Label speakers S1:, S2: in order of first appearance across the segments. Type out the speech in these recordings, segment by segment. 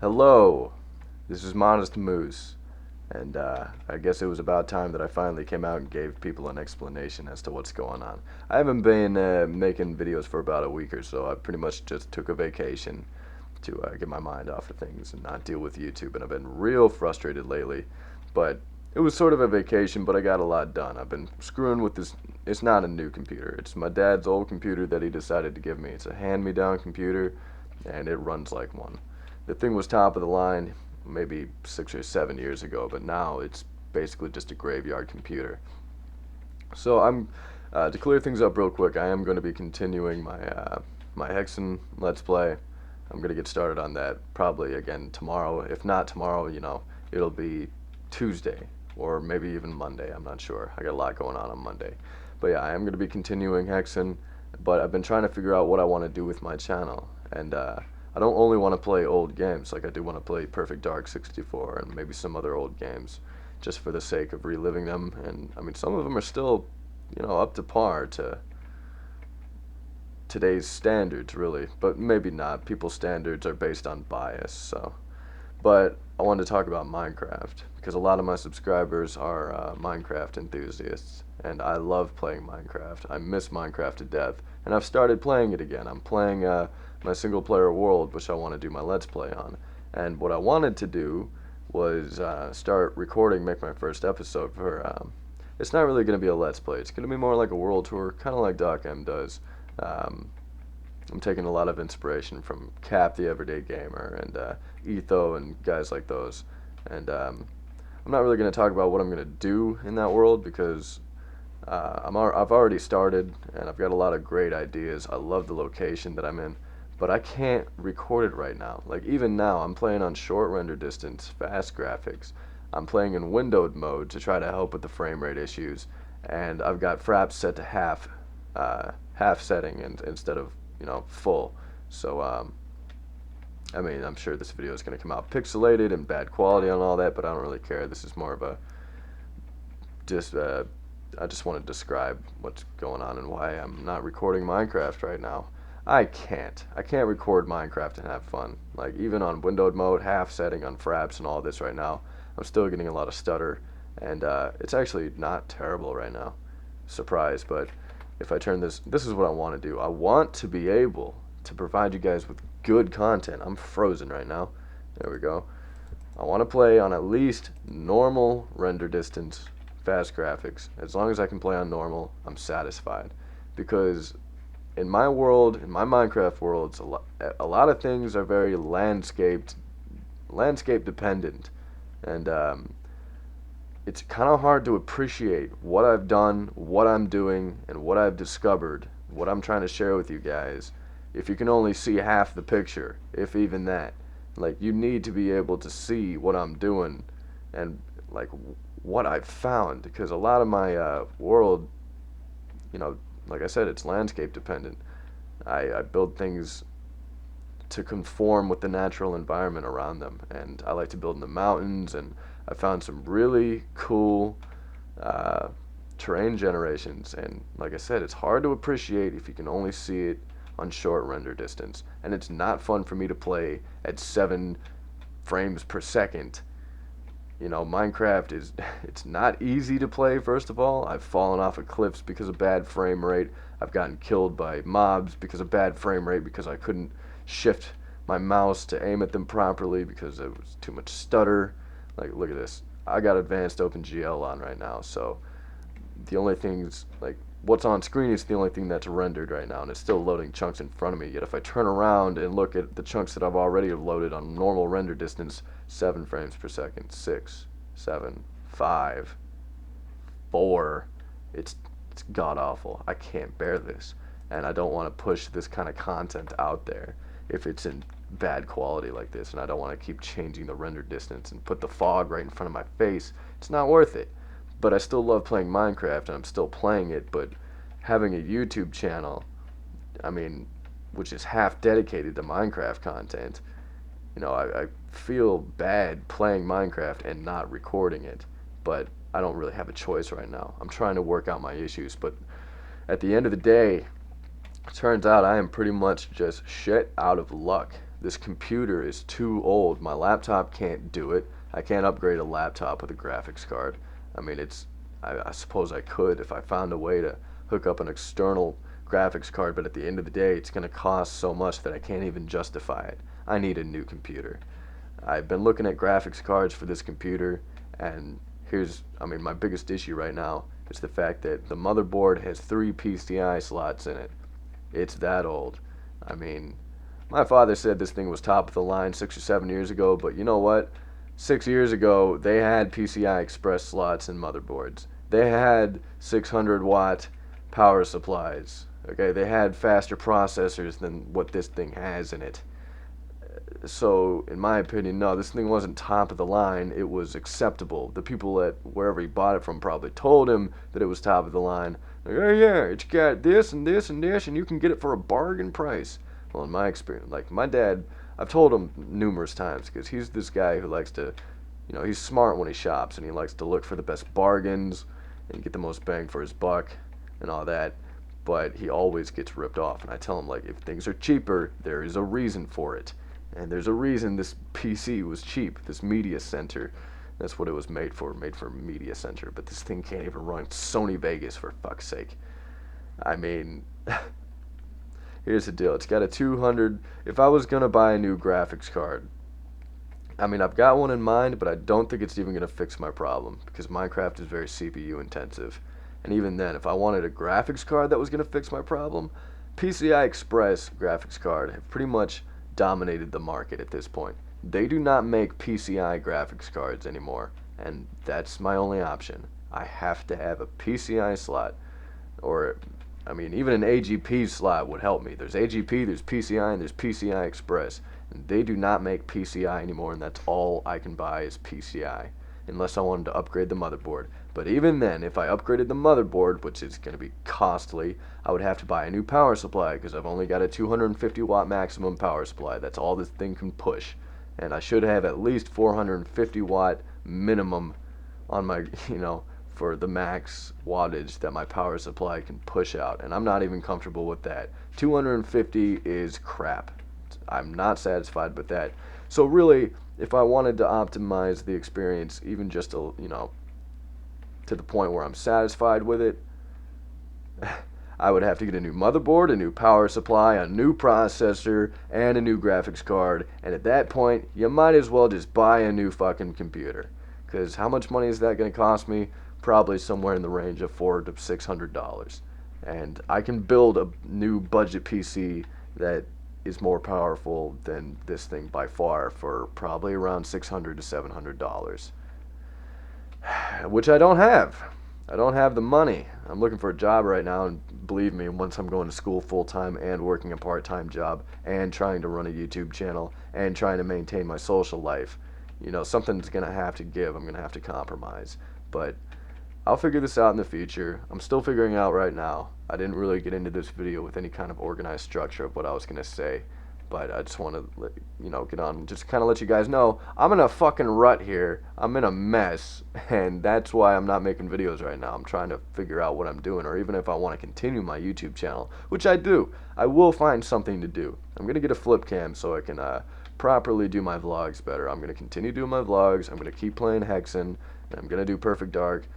S1: Hello, this is MisterModestMoose, and I guess it was about time that I finally came out and gave people an explanation as to what's going on. I haven't been making videos for about a week or so. I pretty much just took a vacation to get my mind off of things and not deal with YouTube, and I've been real frustrated lately, but it was sort of a vacation, but I got a lot done. I've been screwing with this. It's not a new computer. It's my dad's old computer that he decided to give me. It's a hand-me-down computer, and it runs like one. The thing was top of the line maybe 6 or 7 years ago, but now it's basically just a graveyard computer. So I'm to clear things up real quick. I am going to be continuing my Hexen Let's Play. I'm going to get started on that probably again tomorrow. If not tomorrow, it'll be Tuesday or maybe even Monday. I'm not sure. I got a lot going on Monday. But yeah, I am going to be continuing Hexen, but I've been trying to figure out what I want to do with my channel. And I don't only want to play old games, like I do want to play Perfect Dark 64 and maybe some other old games just for the sake of reliving them. And I mean, some of them are still, up to par to today's standards, really, but maybe not. People's standards are based on bias, so. But I wanted to talk about Minecraft because a lot of my subscribers are Minecraft enthusiasts, and I love playing Minecraft. I miss Minecraft to death, and I've started playing it again. I'm playing my single-player world, which I want to do my Let's Play on. And what I wanted to do was start recording, make my first episode for. It's not really going to be a Let's Play. It's going to be more like a world tour, kind of like Doc M does. I'm taking a lot of inspiration from Cap the Everyday Gamer and Etho and guys like those. And I'm not really going to talk about what I'm going to do in that world because I've already started and I've got a lot of great ideas. I love the location that I'm in, but I can't record it right now. Like even now, I'm playing on short render distance, fast graphics. I'm playing in windowed mode to try to help with the frame rate issues, and I've got fraps set to half setting and instead of full. So I mean, I'm sure this video is going to come out pixelated and bad quality and all that, but I don't really care. This is more of a I just want to describe what's going on and why I'm not recording Minecraft right now. I can't record Minecraft and have fun. Like even on windowed mode, half setting on fraps and all this right now, I'm still getting a lot of stutter, and it's actually not terrible right now. Surprise, but if I turn this is what I want to do. I want to be able to provide you guys with good content. I'm frozen right now. There we go. I want to play on at least normal render distance, fast graphics. As long as I can play on normal, I'm satisfied. Because in my world, in my Minecraft worlds, a lot of things are very landscape dependent. And it's kind of hard to appreciate what I've done, what I'm doing, and what I've discovered, what I'm trying to share with you guys, if you can only see half the picture, if even that. Like, you need to be able to see what I'm doing and, like, what I've found, because a lot of my world, like I said, it's landscape dependent. I build things to conform with the natural environment around them, and I like to build in the mountains, and I found some really cool terrain generations, and like I said, it's hard to appreciate if you can only see it on short render distance, and it's not fun for me to play at 7 frames per second. Minecraft is it's not easy to play. First of all, I've fallen off of cliffs because of bad frame rate. I've gotten killed by mobs because of bad frame rate, because I couldn't shift my mouse to aim at them properly because it was too much stutter. Like, look at this. I got advanced OpenGL on right now, so the only things, like, what's on screen is the only thing that's rendered right now, and it's still loading chunks in front of me. Yet if I turn around and look at the chunks that I've already loaded on normal render distance, 7 frames per second, 6, 7, 5, 4, it's god-awful. I can't bear this, and I don't want to push this kind of content out there if it's in bad quality like this, and I don't want to keep changing the render distance and put the fog right in front of my face. It's not worth it. But I still love playing Minecraft, and I'm still playing it, but having a YouTube channel, I mean, which is half dedicated to Minecraft content, I feel bad playing Minecraft and not recording it, but I don't really have a choice right now. I'm trying to work out my issues, but at the end of the day, turns out I am pretty much just shit out of luck. this computer is too old. My laptop can't do it. I can't upgrade a laptop with a graphics card. I mean, I suppose I could if I found a way to hook up an external graphics card, but at the end of the day, it's going to cost so much that I can't even justify it. I need a new computer. I've been looking at graphics cards for this computer, and my biggest issue right now is the fact that the motherboard has 3 PCI slots in it. It's that old. I mean, my father said this thing was top of the line 6 or 7 years ago, but you know what? 6 years ago, they had PCI Express slots in motherboards. They had 600-watt power supplies. Okay, they had faster processors than what this thing has in it. So, in my opinion, no, this thing wasn't top of the line. It was acceptable. The people at wherever he bought it from probably told him that it was top of the line. Like, oh yeah, it's got this and this and this, and you can get it for a bargain price. Well, in my experience, like my dad, I've told him numerous times because he's this guy who likes to, he's smart when he shops and he likes to look for the best bargains and get the most bang for his buck and all that. But he always gets ripped off, and I tell him, like, if things are cheaper, there is a reason for it. And there's a reason this PC was cheap, this media center. That's what it was made for media center. But this thing can't even run Sony Vegas, for fuck's sake. I mean, here's the deal. It's got a 200. If I was going to buy a new graphics card, I mean, I've got one in mind, but I don't think it's even going to fix my problem because Minecraft is very CPU intensive. And even then, if I wanted a graphics card that was going to fix my problem, PCI Express graphics card have pretty much dominated the market at this point. They do not make PCI graphics cards anymore, and that's my only option. I have to have a PCI slot, or, I mean, even an AGP slot would help me. There's AGP, there's PCI, and there's PCI Express. And they do not make PCI anymore, and that's all I can buy is PCI, unless I wanted to upgrade the motherboard. But even then, if I upgraded the motherboard, which is going to be costly, I would have to buy a new power supply because I've only got a 250 watt maximum power supply. That's all this thing can push. And I should have at least 450 watt minimum on my, for the max wattage that my power supply can push out. And I'm not even comfortable with that. 250 is crap. I'm not satisfied with that. So really, if I wanted to optimize the experience, even just to the point where I'm satisfied with it, I would have to get a new motherboard, a new power supply, a new processor, and a new graphics card. And at that point, you might as well just buy a new fucking computer. Because how much money is that going to cost me? Probably somewhere in the range of $400 to $600. And I can build a new budget PC that is more powerful than this thing by far for probably around $600 to $700. Which I don't have. I don't have the money. I'm looking for a job right now, and believe me, once I'm going to school full-time and working a part-time job and trying to run a YouTube channel and trying to maintain my social life, something's going to have to give. I'm going to have to compromise. But I'll figure this out in the future. I'm still figuring out right now. I didn't really get into this video with any kind of organized structure of what I was going to say. But I just want to, get on and just kind of let you guys know I'm in a fucking rut here. I'm in a mess, and that's why I'm not making videos right now. I'm trying to figure out what I'm doing, or even if I want to continue my YouTube channel, which I do. I will find something to do. I'm going to get a flip cam so I can properly do my vlogs better. I'm going to continue doing my vlogs. I'm going to keep playing Hexen, and I'm going to do Perfect Dark.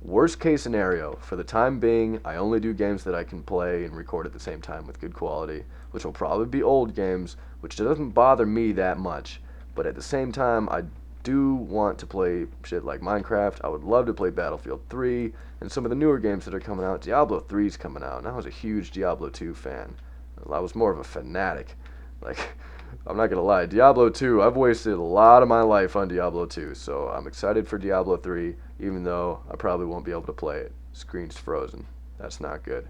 S1: Worst case scenario, for the time being, I only do games that I can play and record at the same time with good quality, which will probably be old games, which doesn't bother me that much. But at the same time, I do want to play shit like Minecraft. I would love to play Battlefield 3 and some of the newer games that are coming out. Diablo 3 is coming out, and I was a huge Diablo 2 fan. I was more of a fanatic. I'm not going to lie, Diablo 2, I've wasted a lot of my life on Diablo 2, so I'm excited for Diablo 3, even though I probably won't be able to play it. Screen's frozen. That's not good.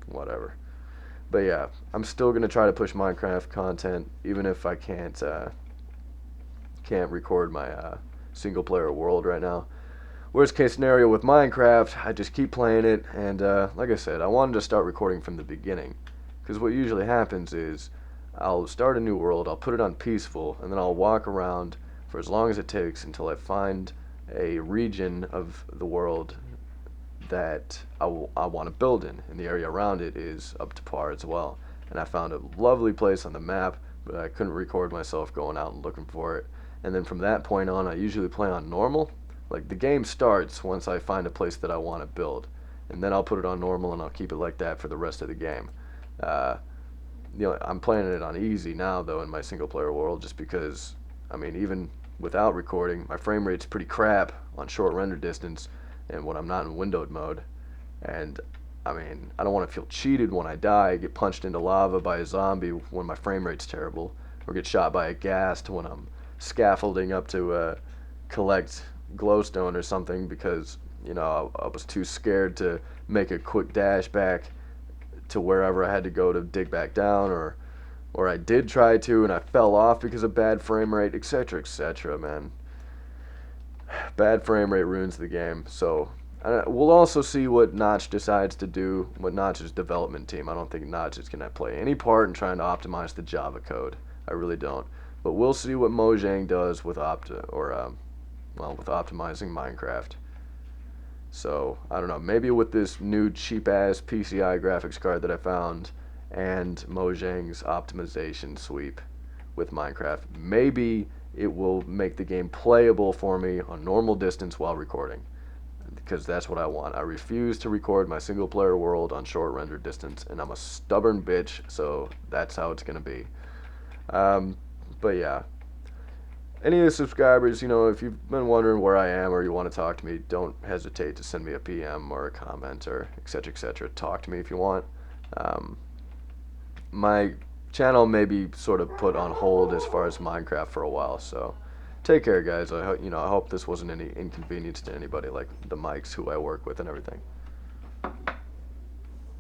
S1: Whatever. But yeah, I'm still going to try to push Minecraft content, even if I can't record my single-player world right now. Worst case scenario with Minecraft, I just keep playing it, and like I said, I wanted to start recording from the beginning, because what usually happens is I'll start a new world, I'll put it on peaceful, and then I'll walk around for as long as it takes until I find a region of the world that I want to build in, and the area around it is up to par as well. and I found a lovely place on the map, but I couldn't record myself going out and looking for it. And then from that point on, I usually play on normal. Like the game starts once I find a place that I want to build, and then I'll put it on normal and I'll keep it like that for the rest of the game. Uh, I'm playing it on easy now though in my single player world, just because I mean even without recording, my frame rate's pretty crap on short render distance, and when I'm not in windowed mode. And I mean, I don't want to feel cheated when I die, get punched into lava by a zombie when my frame rate's terrible, or get shot by a ghast when I'm scaffolding up to collect glowstone or something because I was too scared to make a quick dash back to wherever I had to go to dig back down, or I did try to and I fell off because of bad frame rate, etc., etc., man. Bad frame rate ruins the game. So we'll also see what Notch decides to do, what Notch's development team. I don't think Notch is going to play any part in trying to optimize the Java code. I really don't. But we'll see what Mojang does with with optimizing Minecraft. So I don't know. Maybe with this new cheap ass PCI graphics card that I found and Mojang's optimization sweep with Minecraft, maybe it will make the game playable for me on normal distance while recording, because that's what I want. I refuse to record my single player world on short render distance, and I'm a stubborn bitch, so that's how it's gonna be. But yeah, any of the subscribers, if you've been wondering where I am or you want to talk to me, don't hesitate to send me a PM or a comment or etc. etc. Talk to me if you want. My channel may be sort of put on hold as far as Minecraft for a while, so take care, guys. I hope this wasn't any inconvenience to anybody, like the mics who I work with and everything.